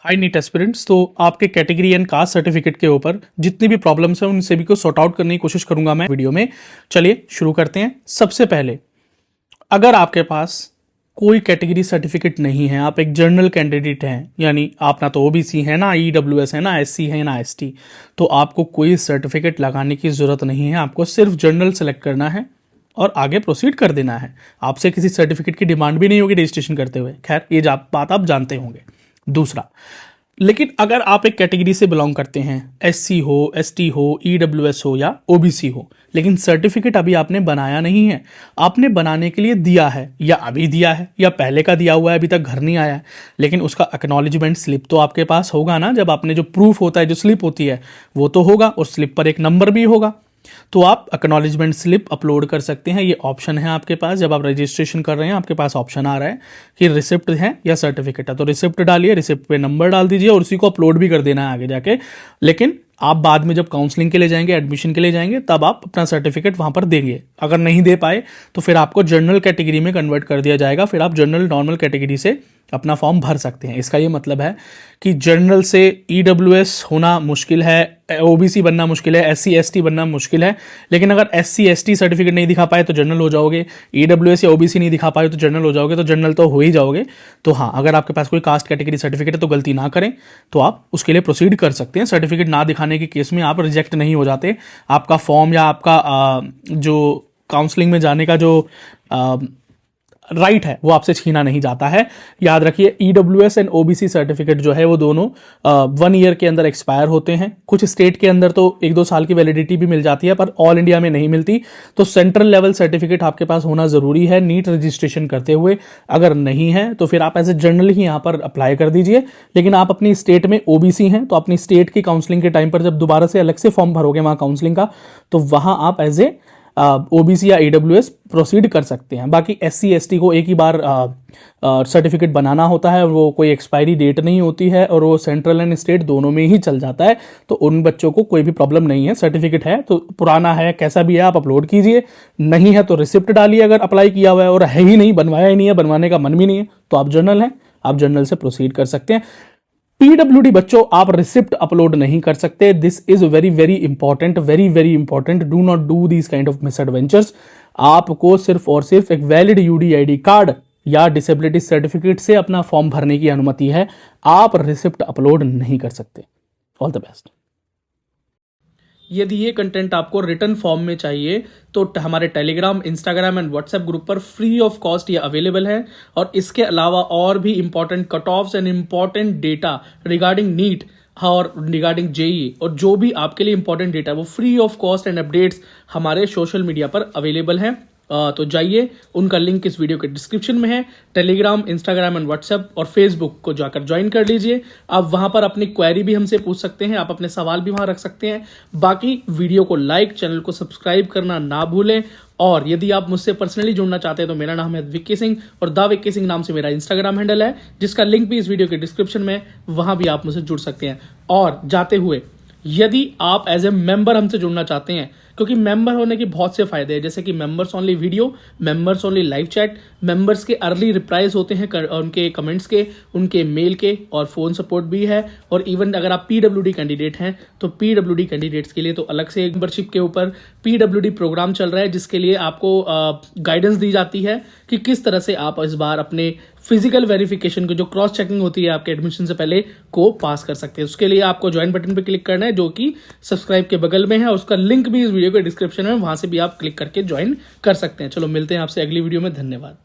High NEET aspirants. तो आपके category and caste certificate के ऊपर जितनी भी प्रॉब्लम्स हैं उन सभी को सॉर्ट आउट करने की कोशिश करूंगा मैं वीडियो में। चलिए शुरू करते हैं। सबसे पहले, अगर आपके पास कोई कैटेगरी सर्टिफिकेट नहीं है, आप एक जनरल कैंडिडेट हैं, यानी आप ना तो ओबीसी है, ना ईडब्ल्यूएस है, ना एससी है, ना एसटी, तो आपको कोई सर्टिफिकेट लगाने की जरूरत नहीं है। आपको सिर्फ जनरल सेलेक्ट करना है और आगे प्रोसीड कर देना है। आपसे किसी सर्टिफिकेट की डिमांड भी नहीं होगी रजिस्ट्रेशन करते हुए। खैर, ये बात आप जानते होंगे। दूसरा, लेकिन अगर आप एक कैटेगरी से बिलोंग करते हैं, एससी हो, एसटी हो, ईडब्ल्यूएस हो या ओबीसी हो, लेकिन सर्टिफिकेट अभी आपने बनाया नहीं है, आपने बनाने के लिए दिया है या अभी दिया है या पहले का दिया हुआ है, अभी तक घर नहीं आया है, लेकिन उसका एक्नॉलेजमेंट स्लिप तो आपके पास होगा ना। जब आपने जो प्रूफ होता है, जो स्लिप होती है, वो तो होगा और स्लिप पर एक नंबर भी होगा। तो आप एक्नॉलेजमेंट स्लिप अपलोड कर सकते हैं। ये ऑप्शन है आपके पास। जब आप रजिस्ट्रेशन कर रहे हैं, आपके पास ऑप्शन आ रहा है कि रिसिप्ट है या सर्टिफिकेट है, तो रिसिप्ट डालिए, रिसिप्ट पे नंबर डाल दीजिए और उसी को अपलोड भी कर देना है आगे जाके। लेकिन आप बाद में जब काउंसलिंग के लिए जाएंगे, एडमिशन के लिए जाएंगे, तब आप अपना सर्टिफिकेट वहां पर देंगे। अगर नहीं दे पाए तो फिर आपको जनरल कैटेगरी में कन्वर्ट कर दिया जाएगा। फिर आप जनरल नॉर्मल कैटेगरी से अपना फॉर्म भर सकते हैं। इसका ये मतलब है कि जनरल से ईडब्ल्यूएस होना मुश्किल है, ओबीसी बनना मुश्किल है, एससी एसटी बनना मुश्किल है। लेकिन अगर एससी एसटी सर्टिफिकेट नहीं दिखा पाए तो जनरल हो जाओगे, ईडब्ल्यूएस या ओबीसी नहीं दिखा पाए तो जनरल हो जाओगे, तो जनरल तो हो ही जाओगे। तो हाँ, अगर आपके पास कोई कास्ट कैटेगरी सर्टिफिकेट है तो गलती ना करें, तो आप उसके लिए प्रोसीड कर सकते हैं। सर्टिफिकेट ना दिखाने के केस में आप रिजेक्ट नहीं हो जाते। आपका फॉर्म या आपका जो काउंसलिंग में जाने का जो राइट है वो आपसे छीना नहीं जाता है। याद रखिए, ईडब्ल्यूएस एंड ओबीसी सर्टिफिकेट जो है वो दोनों 1 ईयर के अंदर एक्सपायर होते हैं। कुछ स्टेट के अंदर तो 1-2 साल की वैलिडिटी भी मिल जाती है, पर ऑल इंडिया में नहीं मिलती। तो सेंट्रल लेवल सर्टिफिकेट आपके पास होना जरूरी है नीट रजिस्ट्रेशन करते हुए। अगर नहीं है तो फिर आप एज ए जनरल ही यहाँ पर अप्लाई कर दीजिए। लेकिन आप अपनी स्टेट में ओबीसी हैं तो अपनी स्टेट की काउंसलिंग के टाइम पर जब दोबारा से अलग से फॉर्म भरोगे वहां काउंसलिंग का, तो वहां आप एज ए ओबीसी या ईडब्ल्यूएस प्रोसीड कर सकते हैं। बाकी एससी एसटी को एक ही बार सर्टिफिकेट बनाना होता है, वो कोई एक्सपायरी डेट नहीं होती है और वो सेंट्रल एंड स्टेट दोनों में ही चल जाता है। तो उन बच्चों को कोई भी प्रॉब्लम नहीं है। सर्टिफिकेट है तो पुराना है, कैसा भी है, आप अपलोड कीजिए। नहीं है तो रिसिप्ट डालिए अगर अप्लाई किया हुआ है, और है ही नहीं, बनवाया ही नहीं है, बनवाने का मन भी नहीं है, तो आप जनरल हैं, आप जनरल से प्रोसीड कर सकते हैं। पीडब्ल्यूडी बच्चों, आप रिसिप्ट अपलोड नहीं कर सकते। This is very very important, very very important. Do not do these kind of miss adventures. आपको सिर्फ और सिर्फ एक वैलिड यूडीआईडी कार्ड या डिसेबिलिटी सर्टिफिकेट से अपना फॉर्म भरने की अनुमति है। आप रिसिप्ट अपलोड नहीं कर सकते। All the best. यदि ये कंटेंट आपको रिटर्न फॉर्म में चाहिए तो हमारे Telegram, Instagram and WhatsApp group पर फ्री ऑफ कॉस्ट ये अवेलेबल है। और इसके अलावा और भी important cut offs and important data regarding NEET और रिगार्डिंग जेई और जो भी आपके लिए इंपॉर्टेंट डेटा वो free of cost and updates हमारे सोशल मीडिया पर अवेलेबल हैं। तो जाइए, उनका लिंक इस वीडियो के डिस्क्रिप्शन में है। टेलीग्राम, इंस्टाग्राम एंड व्हाट्सएप और फेसबुक को जाकर ज्वाइन कर लीजिए। आप वहां पर अपनी क्वेरी भी हमसे पूछ सकते हैं, आप अपने सवाल भी वहां रख सकते हैं। बाकी वीडियो को लाइक, चैनल को सब्सक्राइब करना ना भूलें। और यदि आप मुझसे पर्सनली जुड़ना चाहते हैं तो मेरा नाम है विक्की सिंह और दा विक्की सिंह नाम से मेरा इंस्टाग्राम हैंडल है, जिसका लिंक भी इस वीडियो के डिस्क्रिप्शन में, वहां भी आप मुझसे जुड़ सकते हैं। और जाते हुए, यदि आप एज ए मेंबर हमसे जुड़ना चाहते हैं, क्योंकि मेंबर होने के बहुत से फायदे हैं, जैसे कि members only video, members only live chat, members के अर्ली रिप्लाईज होते हैं उनके कमेंट्स के, उनके मेल के, और फोन सपोर्ट भी है। और इवन अगर आप पीडब्ल्यूडी कैंडिडेट हैं तो पीडब्ल्यूडी कैंडिडेट्स के लिए तो अलग से मेंबरशिप के ऊपर पीडब्ल्यूडी प्रोग्राम चल रहा है, जिसके लिए आपको गाइडेंस दी जाती है कि किस तरह से आप इस बार अपने फिजिकल वेरिफिकेशन को, जो क्रॉस चेकिंग होती है आपके एडमिशन से पहले, को पास कर सकते हैं। उसके लिए आपको ज्वाइन बटन पर क्लिक करना है, जो कि सब्सक्राइब के बगल में है। उसका लिंक भी इस वीडियो के डिस्क्रिप्शन में, वहां से भी आप क्लिक करके ज्वाइन कर सकते हैं। चलो मिलते हैं आपसे अगली वीडियो में। धन्यवाद।